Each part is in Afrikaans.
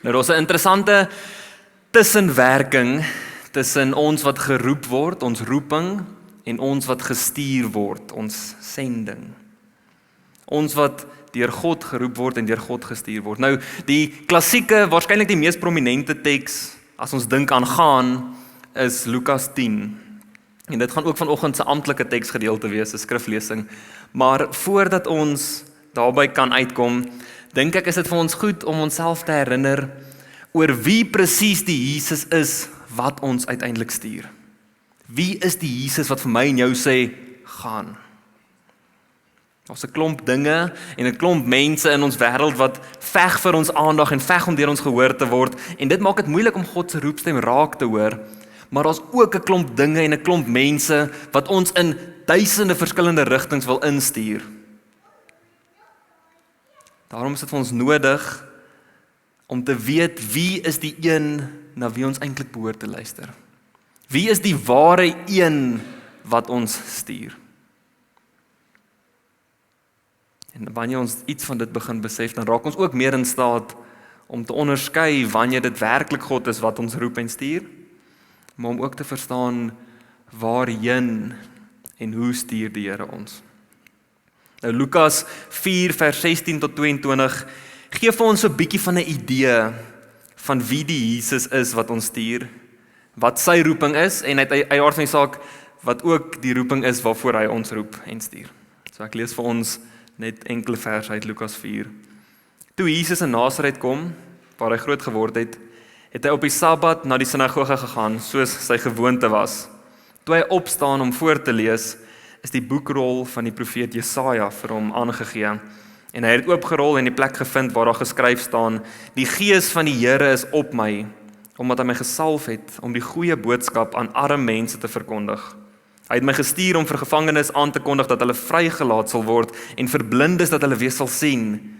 Nou, daar's 'n interessante tussenwerking tussen ons wat geroep word, ons roeping, en ons wat gestuur word, ons sending. Ons wat deur God geroep word en deur God gestuur word. Nou, die klassieke, waarskynlik die mees prominente teks, as ons dink aan gaan, is Lukas 10. En dit gaan ook vanoggend se amptelike teksgedeelte wees, 'n skriflesing. Maar voordat ons daarby kan uitkom, dink ek is dit vir ons goed om onsself te herinner oor wie presies die Jesus is wat ons uiteindelik stuur. Wie is die Jesus wat vir my en jou sê, gaan? Ons 'n klomp dinge en 'n klomp mense in ons wêreld wat veg vir ons aandag en veg om deur ons gehoor te word, en dit maak dit moeilik om God se roepstem raak te hoor. Maar daar's ook 'n klomp dinge en 'n klomp mense wat ons in duisende verskillende rigtings wil instuur. Daarom is dit vir ons nodig om te weet wie is die een na wie ons eintlik behoort te luister. Wie is die ware een wat ons stuur? En wanneer ons iets van dit begin besef, dan raak ons ook meer in staat om te onderskei wanneer dit werklik God is wat ons roep en stuur, maar om ook te verstaan waarheen en hoe stuur die Here ons. Nou Lukas 4 vers 16 tot 22 gee vir ons 'n bietjie van 'n idee van wie die Jesus is wat ons stuur, wat sy roeping is en uit aard van die saak wat ook die roeping is waarvoor hy ons roep en stuur. So ek lees vir ons net enkele verse uit Lukas 4. Toe Jesus in Nasaret kom, waar hy groot geword het, het hy op die Sabbat na die sinagoge gegaan, soos sy gewoonte was. Toe hy opstaan om voor te lees, is die boekrol van die profeet Jesaja vir hom aangegee. En hy het oopgerol en die plek gevind waar daar geskryf staan, die Gees van die Here is op my, omdat hy my gesalf het om die goeie boodskap aan arme mense te verkondig. Hy het my gestuur om vir gevangenes aan te kondig dat hulle vrygelaat sal word en vir blindes dat hulle weer sal sien,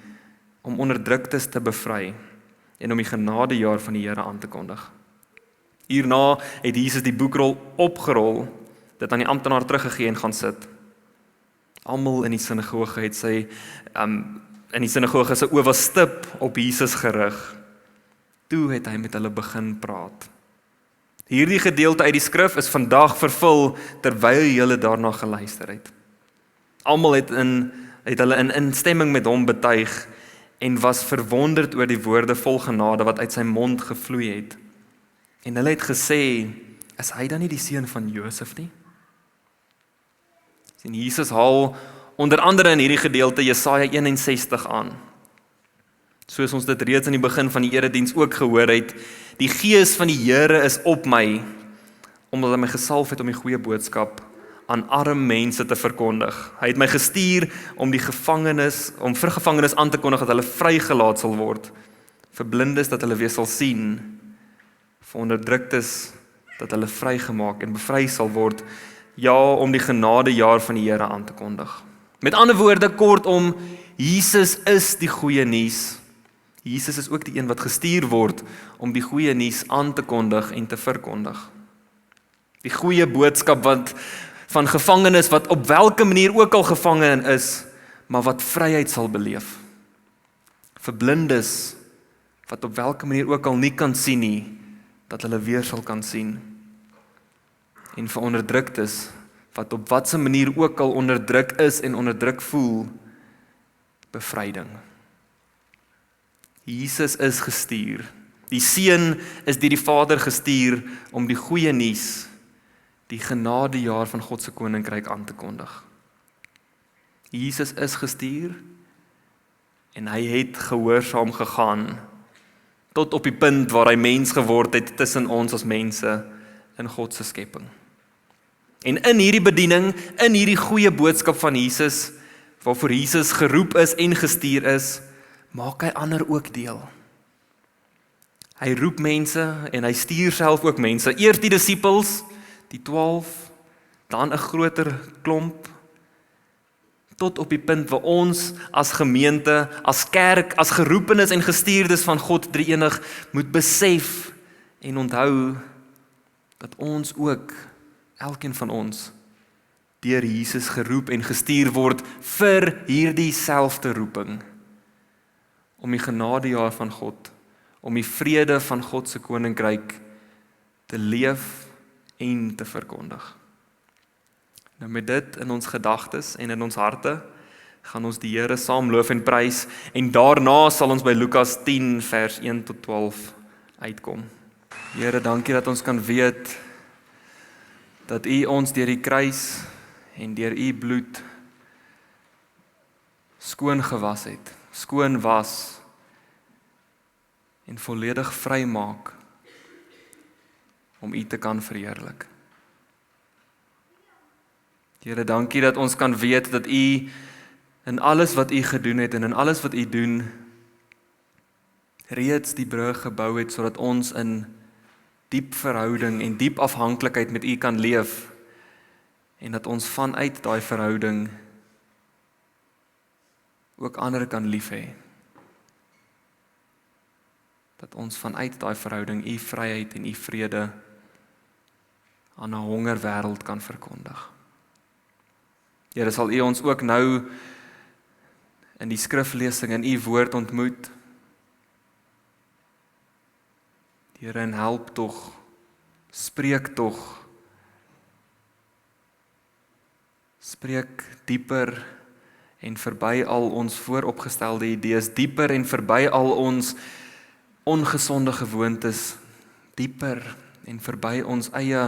om onderdruktes te bevry en om die genadejaar van die Here aan te kondig. Hierna het Jesus die boekrol opgerol, dit aan die amptenaar teruggegee en gaan sit. Almal in die sinagoge het sy oë was stip op Jesus gerig. Toe het hy met hulle begin praat. Hierdie gedeelte uit die skrif is vandag vervul terwyl julle daarna geluister het. Almal het hulle in instemming met hom betuig en was verwonderd oor die woorde vol genade wat uit sy mond gevloei het. En hulle het gesê, is hy dan nie die seun van Josef nie? En Jesus haal onder andere in hierdie gedeelte Jesaja 61 aan. Soos ons dit reeds in die begin van die erediens ook gehoor het, die Gees van die Here is op my, omdat hy my gesalf het om die goeie boodskap aan arme mense te verkondig. Hy het my gestuur om vir gevangenes aan te kondig dat hulle vrygelaat sal word, vir blindes dat hulle weer sal sien, vir onderdruktes dat hulle vrygemaak en bevry sal word, ja, om die genadejaar van die Here aan te kondig. Met ander woorde, kortom, Jesus is die goeie nuus. Jesus is ook die een wat gestuur word om die goeie nuus aan te kondig en te verkondig. Die goeie boodskap van gevangenes wat op watter manier ook al gevange is, maar wat vryheid sal beleef. Vir blindes wat op watter manier ook al nie kan sien nie, dat hulle weer sal kan sien. En vir onderdruktes wat op watter manier ook al onderdruk is en onderdruk voel, bevryding. Jesus is gestuur. Die Seun is deur die Vader gestuur om die goeie nuus, die genadejaar van God se koninkryk aan te kondig. Jesus is gestuur en hy het gehoorsaam gegaan tot op die punt waar hy mens geword het tussen ons as mense in God se skepping. En in hierdie bediening, in hierdie goeie boodskap van Jesus, waarvoor Jesus geroep is en gestuur is, maak hy ander ook deel. Hy roep mense en hy stuur self ook mense. Eers die disippels, die 12, dan 'n groter klomp, tot op die punt waar ons as gemeente, as kerk, as geroepenes en gestuurdes van God drie-enig moet besef en onthou dat ons ook, elkeen van ons, deur Jesus geroep en gestuur word vir hierdie selfde roeping, om die genadejaar van God, om die vrede van God se koninkryk te leef en te verkondig. Nou met dit in ons gedagtes en in ons harte, gaan ons die Here saam loof en prys, en daarna sal ons by Lukas 10 vers 1 tot 12 uitkom. Here, dankie dat ons kan weet, dat U ons deur die kruis en deur U bloed skoon gewas het, skoon was en volledig vrymaak om U te kan verheerlik. Here, dankie dat ons kan weet dat U in alles wat U gedoen het en in alles wat U doen, reeds die brug gebou het sodat ons in diep verhouding en diep afhanklikheid met U kan leef en dat ons vanuit daai verhouding ook ander kan lief hê. Dat ons vanuit daai verhouding U vryheid en U vrede aan 'n honger wêreld kan verkondig. Here, sal U ons ook nou in die skriflesing in U woord ontmoet. Here, en help tog, spreek dieper en verby al ons vooropgestelde idees, dieper en verby al ons ongesonde gewoontes, dieper en verby ons eie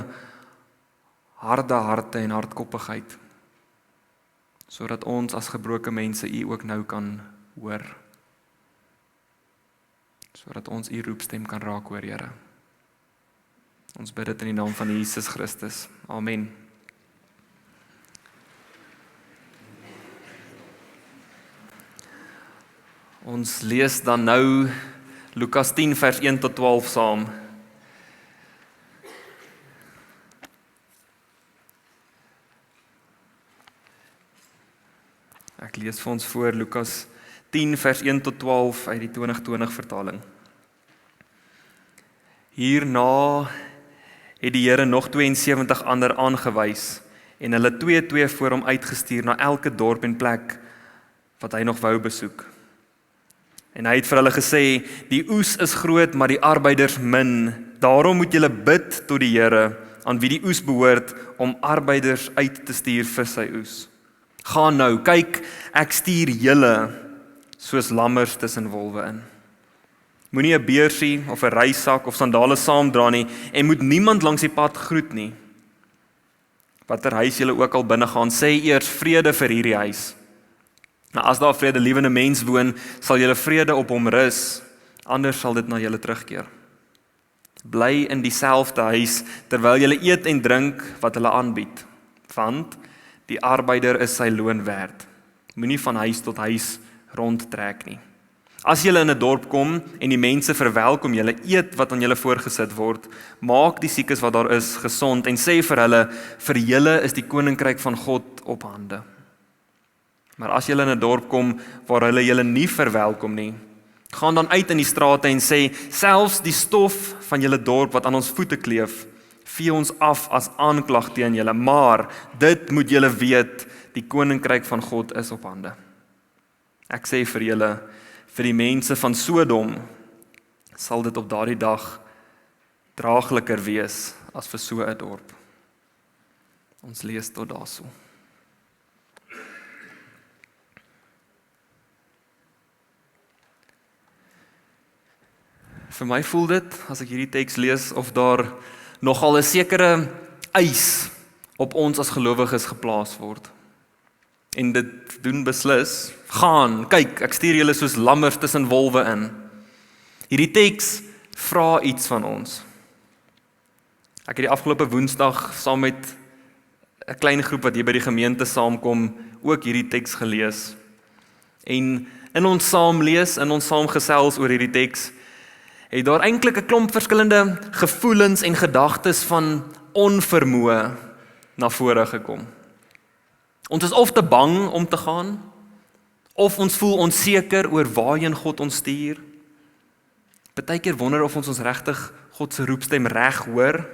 harde harte en hardkoppigheid, sodat ons as gebroke mense U ook nou kan hoor, sodat ons U roepstem kan raak hoor, Here. Ons bid dit in die naam van Jesus Christus. Amen. Ons lees dan nou Lukas 10 vers 1 tot 12 saam. Ek lees vir ons voor Lukas 10 vers 1 tot 12 uit die 2020 vertaling. Hierna het die Here nog 72 ander aangewys en hulle 2-2 voor hom uitgestuur na elke dorp en plek wat hy nog wou besoek. En hy het vir hulle gesê, die oes is groot, maar die arbeiders min. Daarom moet julle bid tot die Here, aan wie die oes behoort, om arbeiders uit te stuur vir sy oes. Gaan nou, kyk, ek stuur julle soos lammers tussen wolwe in. Moenie 'n beursie of 'n reissak of sandale saamdra nie, en moet niemand langs die pad groet nie. Watter huis julle ook al binne gaan, sê eers vrede vir hierdie huis. Nou as daar 'n vredelewende mens woon, sal julle vrede op hom rus, anders sal dit na julle terugkeer. Bly in dieselfde huis terwyl julle eet en drink wat hulle aanbied, want die arbeider is sy loon werd. Moenie van huis tot huis rondtrek nie. As julle in 'n dorp kom en die mense verwelkom julle, eet wat aan julle voorgesit word, maak die siekes wat daar is gesond en sê vir hulle, vir julle is die koninkryk van God op hande. Maar as julle in 'n dorp kom waar hulle julle nie verwelkom nie, gaan dan uit in die strate en sê, selfs die stof van julle dorp wat aan ons voete kleef, vee ons af as aanklag teen julle, maar dit moet julle weet, die koninkryk van God is op hande. Ek sê vir julle, vir die mense van Sodom, sal dit op daardie dag draagliker wees as vir so 'n dorp. Ons lees tot daarso. Vir my voel dit, as ek hierdie teks lees, of daar nogal 'n sekere eis op ons as gelowiges geplaas word. En dit doen beslis, gaan, kyk, ek stuur julle soos lammers tussen wolwe in. Hierdie teks vra iets van ons. Ek het die afgelope Woensdag saam met 'n klein groep wat hier by die gemeente saamkom, ook hierdie teks gelees. En in ons saamlees, in ons saamgesels oor hierdie teks, het daar eintlik 'n klomp verskillende gevoelens en gedagtes van onvermoë na vore gekom. Ons is of te bang om te gaan, of ons voel onseker oor waarheen God ons stuur. Partykeer wonder of ons regtig God se roepstem reg hoor.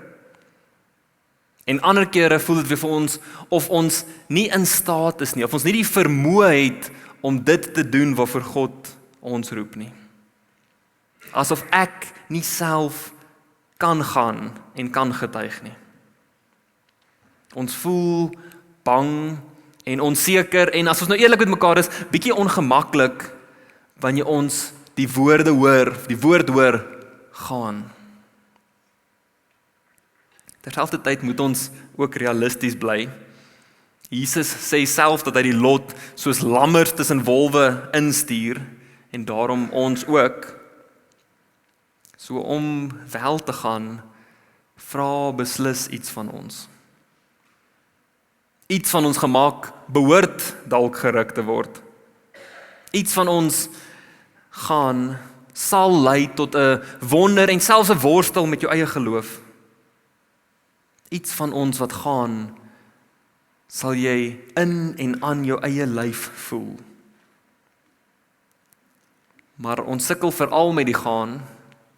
En ander kere voel dit weer vir ons of ons nie in staat is nie, of ons nie die vermoë het om dit te doen waarvoor God ons roep nie. Asof ek nie self kan gaan en kan getuig nie. Ons voel bang en onseker en as ons nou eerlik met mekaar is, bietjie ongemaklik wanneer ons die woord hoor, gaan. Terselfdertyd moet ons ook realisties bly. Jesus sê self dat hy die lot soos lammers tussen wolwe instuur en daarom ons ook. So om wel te gaan, vra beslis iets van ons. Iets van ons gemaak behoort dalk geruk te word. Iets van ons gaan sal lei tot 'n wonder en selfs 'n worstel met jou eie geloof. Iets van ons wat gaan, sal jy in en aan jou eie lyf voel. Maar ons sukkel veral met die gaan,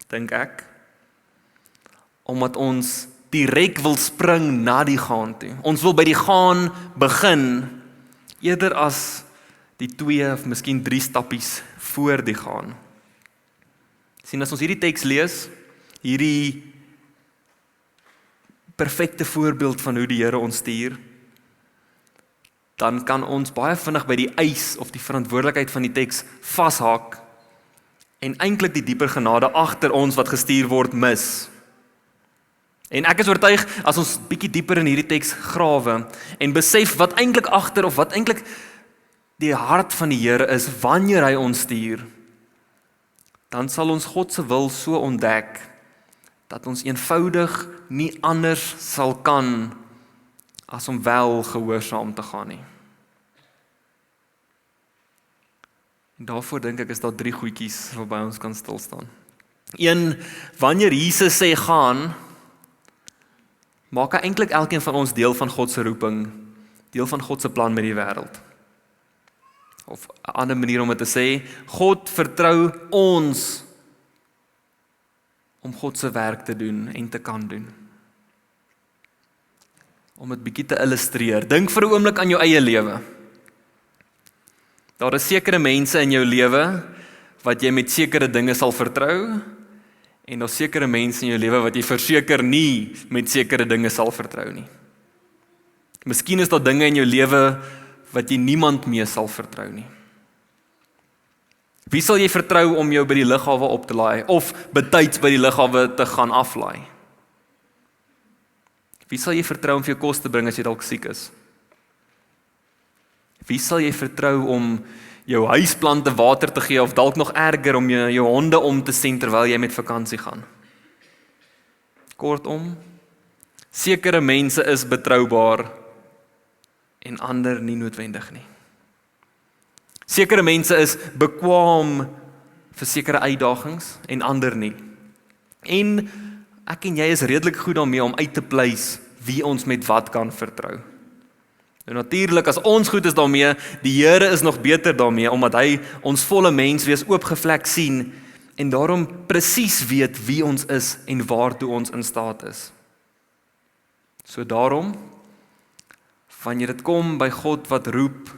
dink ek, omdat ons direk wil spring na die gaan toe. Ons wil by die gaan begin, eerder as die 2 of miskien 3 stappies voor die gaan. Sien, as ons hierdie teks lees, hierdie perfekte voorbeeld van hoe die Here ons stuur, dan kan ons baie vinnig by die eis of die verantwoordelikheid van die teks vashaak en eintlik die dieper genade agter ons wat gestuur word mis. En ek is oortuig, as ons bietjie dieper in hierdie teks grawe en besef wat eintlik agter of wat eintlik die hart van die Here is wanneer hy ons stuur, dan sal ons God se wil so ontdek dat ons eenvoudig nie anders sal kan as om wel gehoorsaam te gaan nie. En daarvoor dink ek is daar 3 goedjies waarby ons kan stil staan. 1, wanneer Jesus sê gaan, maak hy eintlik elkeen van ons deel van God se roeping, deel van God se plan met die wêreld. Of 'n ander manier om dit te sê, God vertrou ons om God se werk te doen en te kan doen. Om dit bietjie te illustreer, dink vir 'n oomblik aan jou eie lewe. Daar is sekere mense in jou lewe wat jy met sekere dinge sal vertrou en daar is sekere mense in jou lewe wat jy verseker nie met sekere dinge sal vertrou nie. Miskien is daar dinge in jou lewe wat jy niemand mee sal vertrou nie. Wie sal jy vertrou om jou by die lughawe op te laai of betyds by die lughawe te gaan aflaai? Wie sal jy vertrou om vir jou kos te bring as jy dalk siek is? Wie sal jy vertrou om jou huisplante water te gee of dalk nog erger om jou honde om te sien terwyl jy met vakansie gaan? Kortom, sekere mense is betroubaar en ander nie noodwendig nie. Sekere mense is bekwaam vir sekere uitdagings en ander nie. En ek en jy is redelik goed daarmee om uit te pleis wie ons met wat kan vertrou. En natuurlik, as ons goed is daarmee, die Here is nog beter daarmee, omdat hy ons volle menswees oopgevlek sien en daarom presies weet wie ons is en waartoe ons in staat is. So daarom, wanneer dit kom by God wat roep,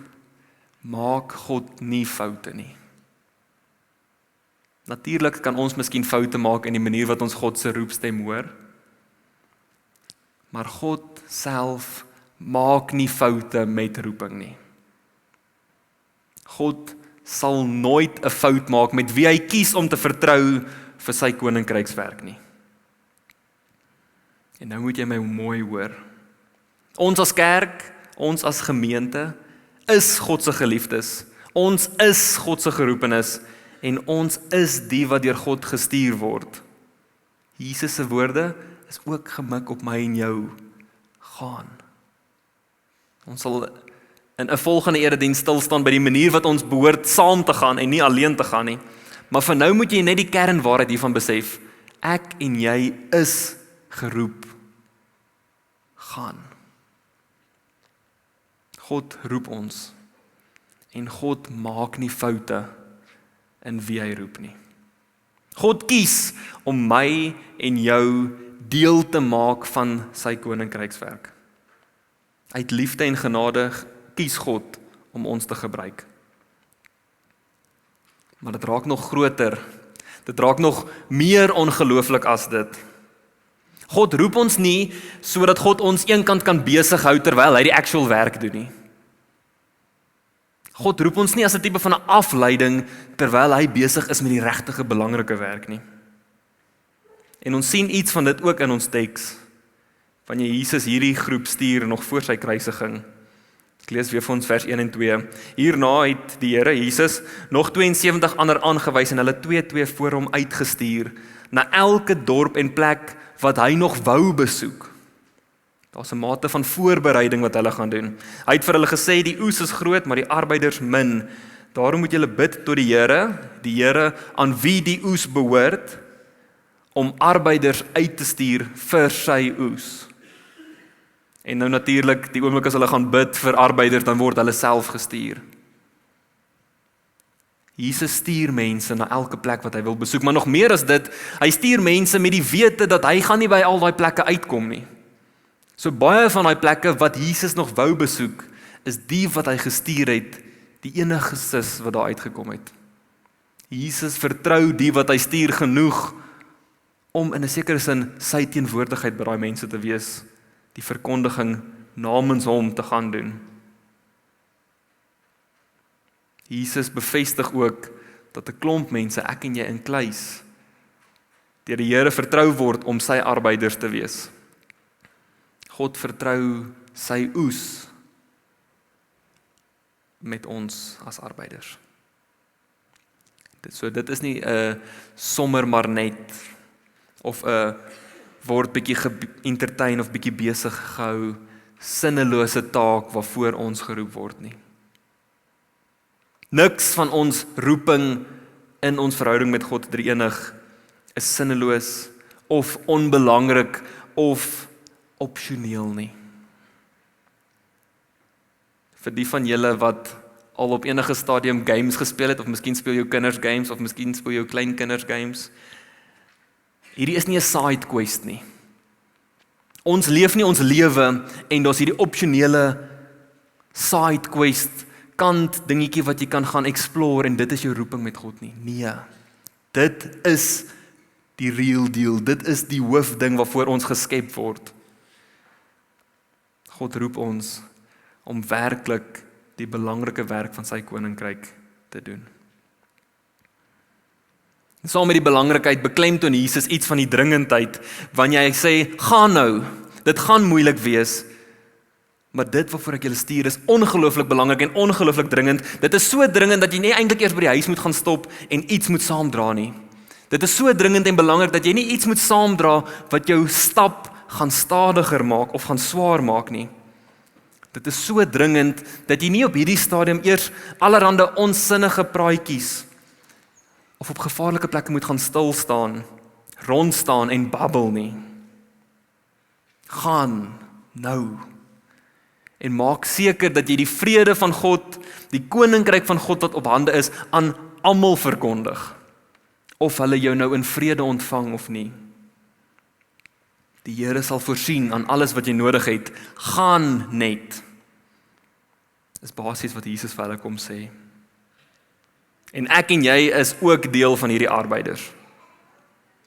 maak God nie foute nie. Natuurlik kan ons miskien foute maak in die manier wat ons God se roepstem hoor, maar God self maak nie foute met roeping nie. God sal nooit 'n fout maak met wie hy kies om te vertrou vir sy koninkrykswerk nie. En nou moet jy my mooi hoor. Ons as kerk, ons as gemeente, is God se geliefdes. Ons is God se geroepenes en ons is die wat deur God gestuur word. Jesus se woorde is ook gemik op my en jou. Gaan. Ons sal in 'n volgende erediens stil staan by die manier wat ons behoort saam te gaan en nie alleen te gaan nie. Maar vir nou moet jy net die kernwaarheid hiervan besef. Ek en jy is geroep. Gaan. God roep ons en God maak nie foute in wie hy roep nie. God kies om my en jou deel te maak van sy koninkrykswerk. Uit liefde en genade kies God om ons te gebruik. Maar dit raak nog groter. Dit raak nog meer ongelooflik as dit. God roep ons nie sodat God ons eenkant kan besig hou terwyl hy die actual werk doen nie. God roep ons nie as 'n tipe van 'n afleiding terwyl hy besig is met die regtige belangrike werk nie. En ons sien iets van dit ook in ons teks, wanneer Jesus hierdie groep stuur nog voor sy kruisiging. Ek lees weer vir ons vers 1 en 2. Hierna het die Here Jesus nog 72 ander aangewys en hulle 2 voor hom uitgestuur na elke dorp en plek wat hy nog wou besoek. Daar's 'n mate van voorbereiding wat hulle gaan doen. Hy het vir hulle gesê, die oes is groot, maar die arbeiders min. Daarom moet julle bid tot die Here aan wie die oes behoort, om arbeiders uit te stuur vir sy oes. En nou natuurlik, die oomblik as hulle gaan bid vir arbeiders, dan word hulle self gestuur. Jesus stuur mense na elke plek wat hy wil besoek, maar nog meer as dit, hy stuur mense met die wete dat hy gaan nie by al daai plekke uitkom nie. So baie van daai plekke wat Jesus nog wou besoek, is die wat hy gestuur het, die enigstes wat daar uitgekom het. Jesus vertrou die wat hy stuur genoeg, om in 'n sekere sin sy teenwoordigheid by daai mense te wees, die verkondiging namens hom te gaan doen. Jesus bevestig ook dat 'n klomp mense, ek en jy inkluis, deur die Here vertrou word om sy arbeiders te wees. God vertrou sy oes met ons as arbeiders. Dit is nie 'n sommer maar net, of 'n word bietjie ge-entertain of bietjie besig gehou, sinnelose taak waarvoor ons geroep word nie. Niks van ons roeping in ons verhouding met God Drie-enig is sinneloos of onbelangrik of opsioneel nie. Vir die van julle wat al op enige stadium games gespeel het, of miskien speel jou kinders games, of miskien speel jou kleinkinders games, hierdie is nie 'n side quest nie. Ons leef nie ons lewe en daar's hierdie opsionele side quest kant dingetjie wat jy kan gaan explore en dit is jou roeping met God nie. Nee. Dit is die real deal. Dit is die hoofding waarvoor ons geskep word. God roep ons om werklik die belangrike werk van sy koninkryk te doen. Saam met die belangrikheid beklemtoon Jesus iets van die dringendheid, wanneer hy sê, gaan nou, dit gaan moeilik wees, maar dit waarvoor ek julle stuur is ongelooflik belangrik en ongelooflik dringend. Dit is so dringend dat jy nie eintlik eers by die huis moet gaan stop en iets moet saamdra nie. Dit is so dringend en belangrik dat jy nie iets moet saamdra wat jou stap gaan stadiger maak of gaan swaar maak nie. Dit is so dringend dat jy nie op hierdie stadium eers allerhande onsinnige praatjies of op gevaarlike plekke moet gaan stil staan, rondstaan en babbel nie. Gaan nou en maak seker dat jy die vrede van God, die koninkryk van God wat op hande is, aan almal verkondig. Of hulle jou nou in vrede ontvang of nie. Die Here sal voorsien aan alles wat jy nodig het. Gaan net. Dis basies wat Jesus vir hulle kom sê. En ek en jy is ook deel van hierdie arbeiders.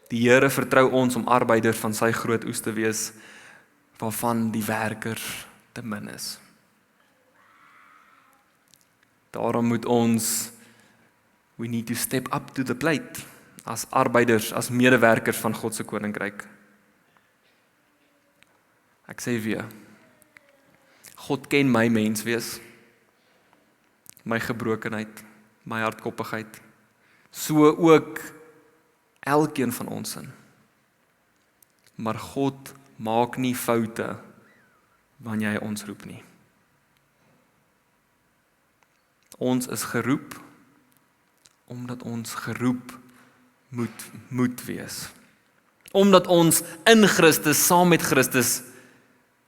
Die Here vertrou ons om arbeiders van sy groot oes te wees, waarvan die werkers te min is. Daarom moet ons, we need to step up to the plate, as arbeiders, as medewerkers van God se koninkryk. Ek sê weer, God ken my menswees, my gebrokenheid, my hardkoppigheid, so ook elkeen van ons in. Maar God maak nie foute wanneer hy ons roep nie. Ons is geroep omdat ons geroep moet wees. Omdat ons in Christus, saam met Christus,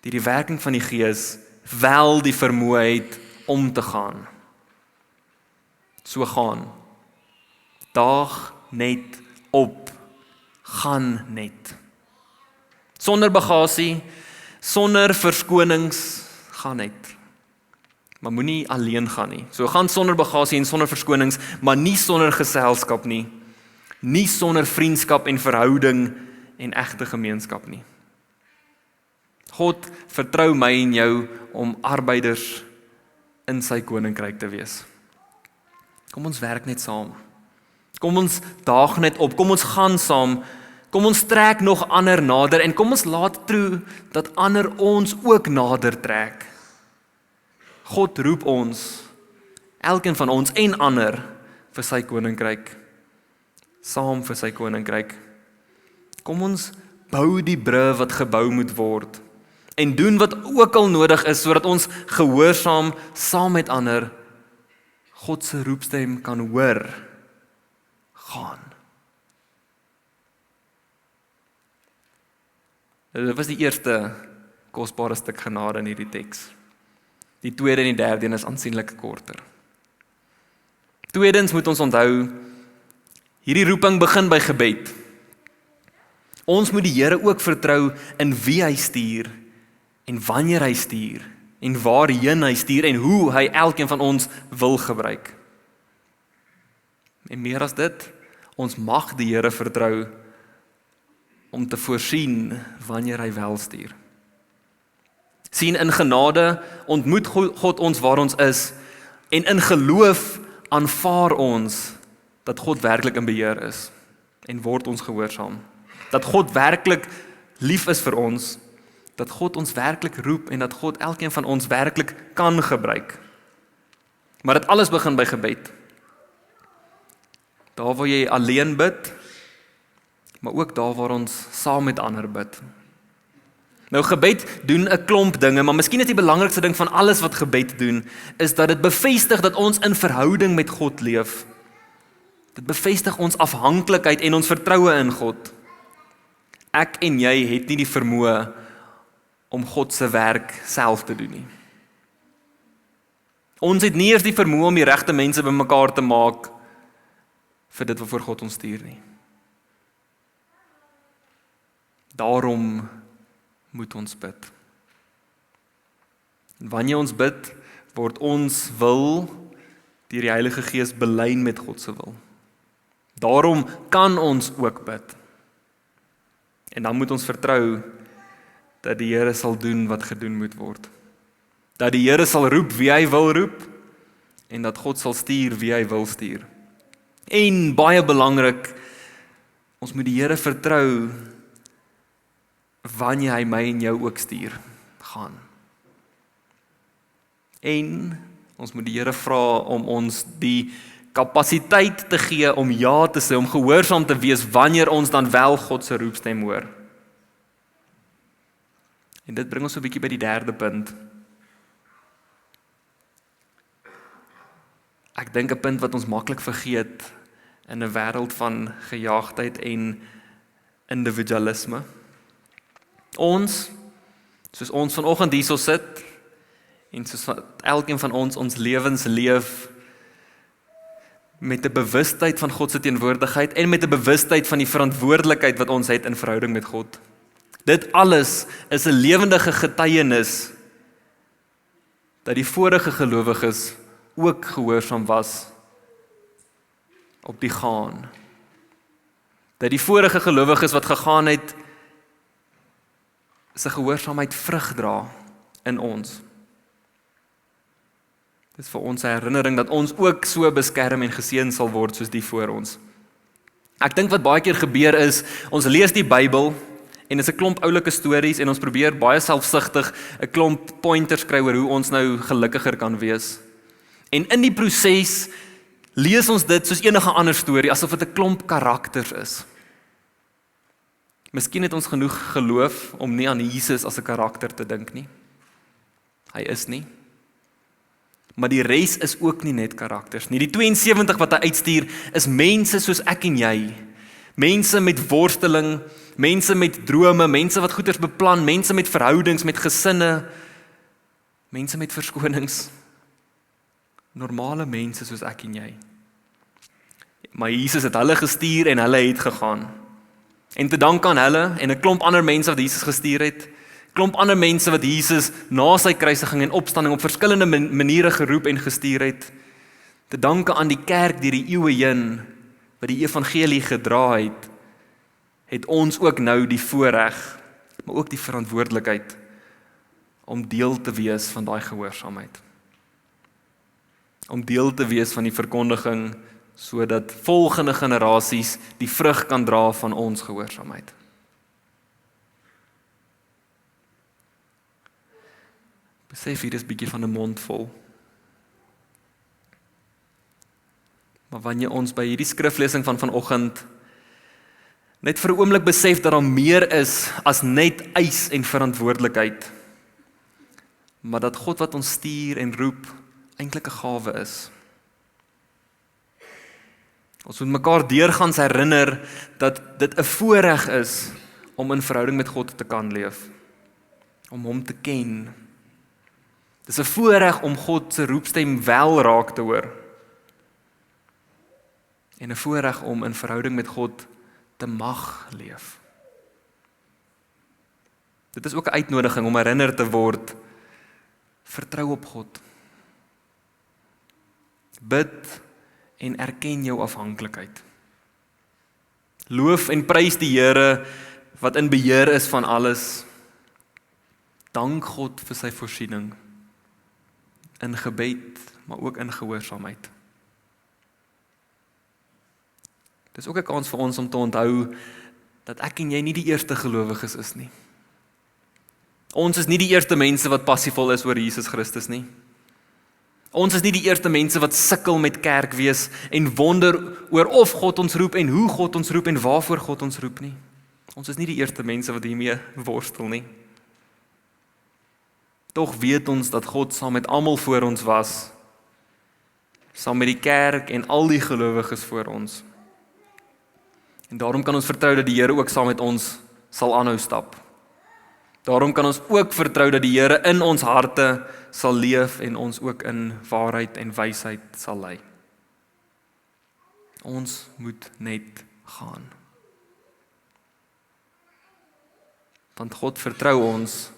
deur die werking van die Gees, wel die vermoë het om te gaan. So gaan. Daag net op. Gaan net. Sonder bagasie, sonder verskonings, gaan net. Maar moenie alleen gaan nie. So gaan sonder bagasie en sonder verskonings, maar nie sonder geselskap nie. nie sonder vriendskap en verhouding en egte gemeenskap nie. God vertrou my en jou om arbeiders in sy koninkryk te wees. Kom ons werk net saam. Kom ons daag net op, kom ons gaan saam, kom ons trek nog ander nader en kom ons laat toe dat ander ons ook nader trek. God roep ons, elkeen van ons en ander vir sy koninkryk, saam vir sy koninkryk. Kom ons bou die brug wat gebou moet word en doen wat ook al nodig is sodat ons gehoorsaam saam met ander God se roepstem kan hoor. Gaan. Dit was die eerste kosbare stuk genade in hierdie teks. Die tweede en die derde een is aansienlik korter. Tweedens moet ons onthou, hierdie roeping begin by gebed. Ons moet die Here ook vertrou in wie hy stuur en wanneer hy stuur en waarheen hy stuur en hoe hy elkeen van ons wil gebruik. En meer as dit, ons mag die Here vertrou om te voorsien wanneer hy wel stuur. Sien, in genade ontmoet God ons waar ons is en in geloof aanvaar ons dat God werklik in beheer is en word ons gehoorsaam. Dat God werklik lief is vir ons, dat God ons werklik roep en dat God elkeen van ons werklik kan gebruik. Maar dit alles begin by gebed. Daar waar jy alleen bid, maar ook daar waar ons saam met ander bid. Nou gebed doen 'n klomp dinge, maar miskien is die belangrikste ding van alles wat gebed doen, is dat dit bevestig dat ons in verhouding met God leef. Dit bevestig ons afhanklikheid en ons vertroue in God. Ek en jy het nie die vermoë om God se werk self te doen nie. Ons het nie eers die vermoë om die regte mense bymekaar te maak vir dit waarvoor God ons stuur nie. Daarom moet ons bid. En wanneer ons bid, word ons wil deur die Heilige Gees belyn met God se wil. Daarom kan ons ook bid. En dan moet ons vertrou dat die Here sal doen wat gedoen moet word. Dat die Here sal roep wie hy wil roep en dat God sal stuur wie hy wil stuur. En baie belangrik, ons moet die Here vertrou wanneer hy my en jou ook stuur, gaan. En ons moet die Here vra om ons die kapasiteit te gee om ja te sê, om gehoorsaam te wees wanneer ons dan wel God se roepstem hoor. En dit bring ons 'n bietjie by die derde punt. Ek dink 'n punt wat ons maklik vergeet in 'n wêreld van gejaagdheid en individualisme. Ons, soos ons vanoggend hierso sit, en soos elkeen van ons lewens leef, met 'n bewustheid van God se teenwoordigheid en met 'n bewustheid van die verantwoordelikheid wat ons het in verhouding met God. Dit alles is 'n lewendige getuienis dat die vorige gelowiges ook gehoorsaam was op die gaan. Dat die vorige gelowiges wat gegaan het, sy gehoorsaamheid vrug dra in ons. Dit is vir ons 'n herinnering dat ons ook so beskerm en geseën sal word soos die voor ons. Ek dink wat baie keer gebeur is, ons lees die Bybel en dit is 'n klomp oulike stories en ons probeer baie selfsugtig 'n klomp pointers kry oor hoe ons nou gelukkiger kan wees. En in die proses lees ons dit soos enige ander storie, asof dit 'n klomp karakters is. Miskien het ons genoeg geloof om nie aan Jesus as 'n karakter te dink nie. Hy is nie. Maar die res is ook nie net karakters nie. Die 72 wat hy uitstuur is mense soos ek en jy. Mense met worsteling, mense met drome, mense wat goeders beplan, mense met verhoudings, met gesinne, mense met verskonings. Normale mense soos ek en jy. Maar Jesus het hulle gestuur en hulle het gegaan. En te dank aan hulle en 'n klomp ander mense wat Jesus gestuur het, klomp ander mense wat Jesus na sy kruisiging en opstanding op verskillende maniere geroep en gestuur het, te danke aan die kerk deur die eeue heen, wat die evangelie gedra het, het ons ook nou die voorreg, maar ook die verantwoordelikheid om deel te wees van daai gehoorsaamheid. Om deel te wees van die verkondiging, sodat volgende generasies die vrug kan dra van ons gehoorsaamheid. Besef hier is bietjie van 'n mond vol. Maar wanneer ons by hierdie skriflesing van vanoggend net vir 'n oomblik besef dat daar meer is as net eis en verantwoordelikheid, maar dat God wat ons stuur en roep eintlik 'n gawe is. Ons moet mekaar deurgaans herinner dat dit 'n voorreg is om in verhouding met God te kan leef, om hom te ken. Dis 'n voorreg om God se roepstem wel raak te hoor. En 'n voorreg om in verhouding met God te mag leef. Dit is ook 'n uitnodiging om herinner te word, vertrou op God. Bid en erken jou afhanklikheid. Loof en prys die Here wat in beheer is van alles. Dank God vir sy voorsiening in gebed, maar ook in gehoorsaamheid. Dis ook 'n kans vir ons om te onthou dat ek en jy nie die eerste gelowiges is nie. Ons is nie die eerste mense wat passievol is oor Jesus Christus nie. Ons is nie die eerste mense wat sukkel met kerk wees en wonder oor of God ons roep en hoe God ons roep en waarvoor God ons roep nie. Ons is nie die eerste mense wat hiermee worstel nie. Tog weet ons dat God saam met almal voor ons was, saam met die kerk en al die gelowiges voor ons. En daarom kan ons vertrou dat die Here ook saam met ons sal aanhou stap. Daarom kan ons ook vertrou dat die Here in ons harte sal leef en ons ook in waarheid en wysheid sal lei. Ons moet net gaan. Want God vertrou ons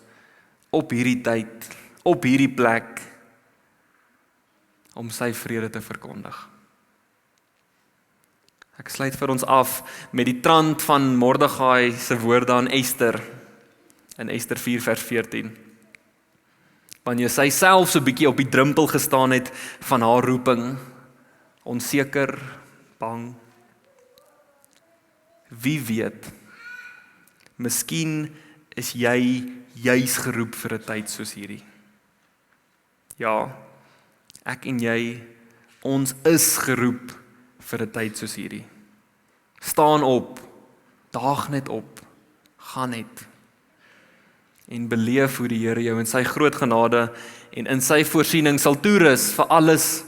op hierdie tyd, op hierdie plek, om sy vrede te verkondig. Ek sluit vir ons af met die trant van Mordegai se woorde aan Ester, in Ester 4 vers 14. Wanneer sy self so 'n bietjie op die drempel gestaan het van haar roeping, onseker, bang. Wie weet, miskien is jy juis geroep vir 'n tyd soos hierdie. Ja, ek en jy, ons is geroep vir 'n tyd soos hierdie. Staan op, daag net op, gaan net. En beleef hoe die Here jou in sy groot genade en in sy voorsiening sal toerus vir alles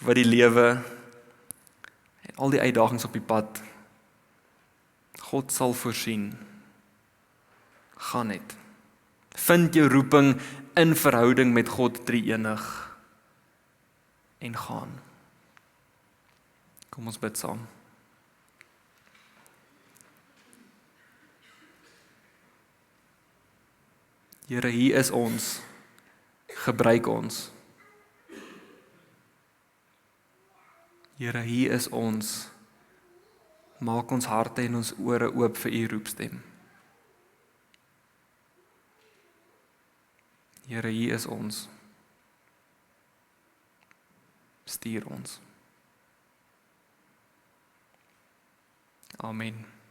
wat die lewe en al die uitdagings op die pad. God sal voorsien. Gaan net. Vind jou roeping in verhouding met God drie-enig en gaan. Kom ons bid saam. Here, hier is ons. Gebruik ons. Here, hier is ons. Maak ons harte en ons ore oop vir u roepstem. Here, hier is ons. Stuur ons. Amen.